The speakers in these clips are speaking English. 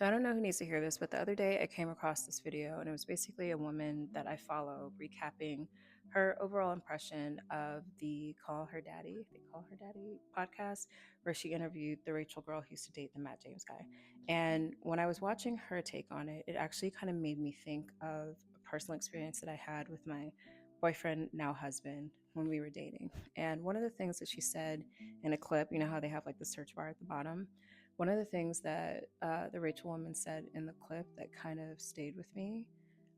So I don't know who needs to hear this, but the other day I came across this video and it was basically a woman that I follow recapping her overall impression of the They Call Her Daddy podcast, where she interviewed the Rachel girl who used to date the Matt James guy. And when I was watching her take on it, it actually kind of made me think of a personal experience that I had with my boyfriend, now husband, when we were dating. And one of the things that she said in a clip, you know how they have like the search bar at the bottom? One of the things that the Rachel woman said in the clip that kind of stayed with me,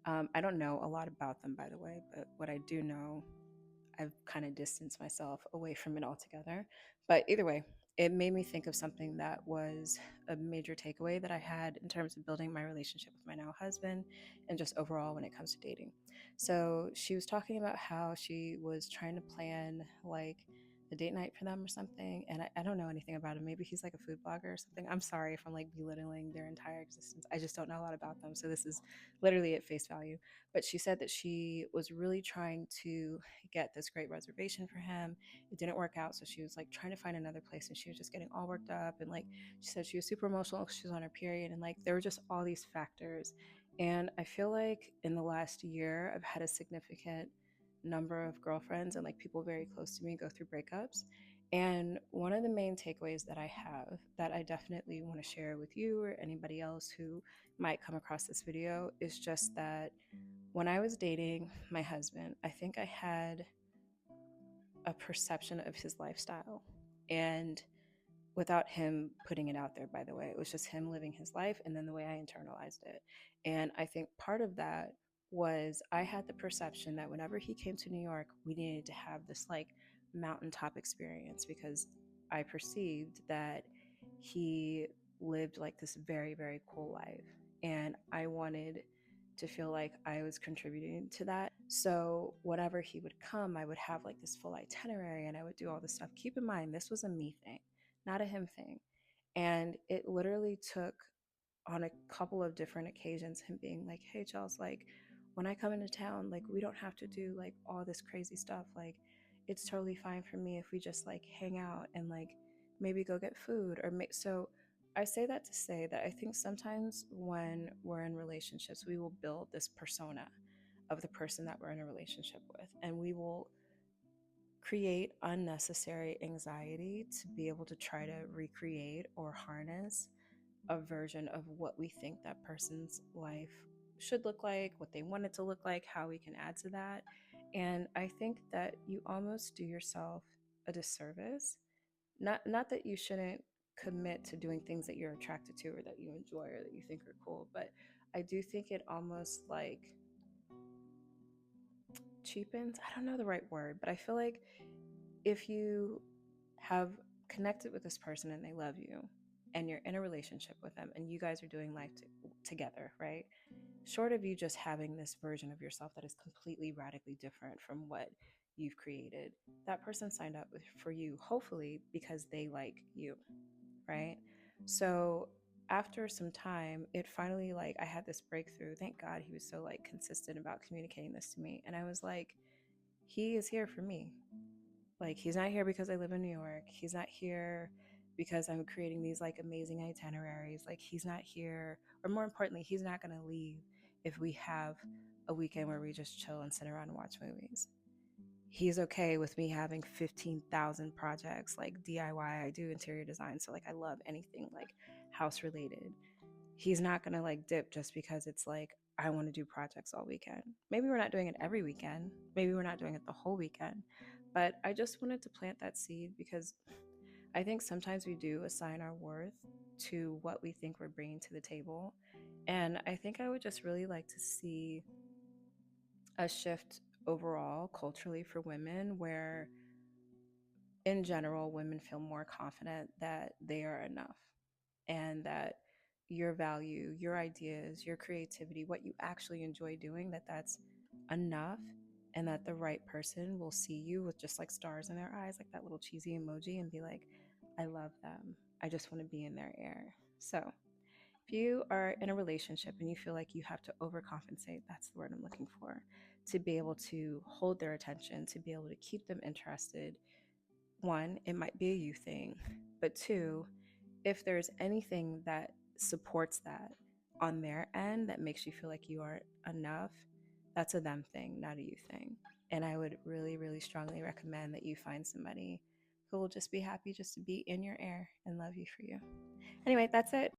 I don't know a lot about them, by the way, but what I do know, I've kind of distanced myself away from it altogether. But either way, it made me think of something that was a major takeaway that I had in terms of building my relationship with my now husband and just overall when it comes to dating. So she was talking about how she was trying to plan like a date night for them or something. And I don't know anything about him. Maybe he's like a food blogger or something. I'm sorry if I'm like belittling their entire existence. I just don't know a lot about them. So this is literally at face value. But she said that she was really trying to get this great reservation for him. It didn't work out. So she was like trying to find another place and she was just getting all worked up. And like she said, she was super emotional because she was on her period. And like there were just all these factors. And I feel like in the last year, I've had a significant number of girlfriends and like people very close to me go through breakups. And one of the main takeaways that I have that I definitely want to share with you or anybody else who might come across this video is just that when I was dating my husband, I think I had a perception of his lifestyle. And without him putting it out there, by the way, it was just him living his life and then the way I internalized it. And I think part of that was I had the perception that whenever he came to New York, we needed to have this like mountaintop experience because I perceived that he lived like this very, very cool life. And I wanted to feel like I was contributing to that. So whenever he would come, I would have like this full itinerary and I would do all this stuff. Keep in mind, this was a me thing, not a him thing. And it literally took on a couple of different occasions him being like, hey, Charles, like when I come into town, like we don't have to do like all this crazy stuff. Like it's totally fine for me if we just like hang out and like maybe go get food or make so I say that to say that I think sometimes when we're in relationships, we will build this persona of the person that we're in a relationship with, and we will create unnecessary anxiety to be able to try to recreate or harness a version of what we think that person's life should look like, what they want it to look like, how we can add to that. And I think that you almost do yourself a disservice. Not that you shouldn't commit to doing things that you're attracted to or that you enjoy or that you think are cool, but I do think it almost like cheapens, I don't know the right word, but I feel like if you have connected with this person and they love you and you're in a relationship with them and you guys are doing life together, right? Short of you just having this version of yourself that is completely radically different from what you've created, that person signed up for you, hopefully because they like you, right? So after some time, it finally like I had this breakthrough. Thank God he was so like consistent about communicating this to me. And I was like, he is here for me. Like he's not here because I live in New York. He's not here because I'm creating these like amazing itineraries. Like he's not here, or more importantly, he's not going to leave if we have a weekend where we just chill and sit around and watch movies. He's okay with me having 15,000 projects like DIY. I do interior design, so like I love anything like house related. He's not going to like dip just because it's like I want to do projects all weekend. Maybe we're not doing it every weekend. Maybe we're not doing it the whole weekend. But I just wanted to plant that seed because I think sometimes we do assign our worth to what we think we're bringing to the table. And I think I would just really like to see a shift overall culturally for women where, in general, women feel more confident that they are enough and that your value, your ideas, your creativity, what you actually enjoy doing, that's enough and that the right person will see you with just like stars in their eyes, like that little cheesy emoji, and be like, I love them. I just want to be in their air. So if you are in a relationship and you feel like you have to overcompensate, that's the word I'm looking for, to be able to hold their attention, to be able to keep them interested, one, it might be a you thing, but two, if there's anything that supports that on their end, that makes you feel like you aren't enough, that's a them thing, not a you thing. And I would really, really strongly recommend that you find somebody who will just be happy just to be in your air and love you for you. Anyway, that's it.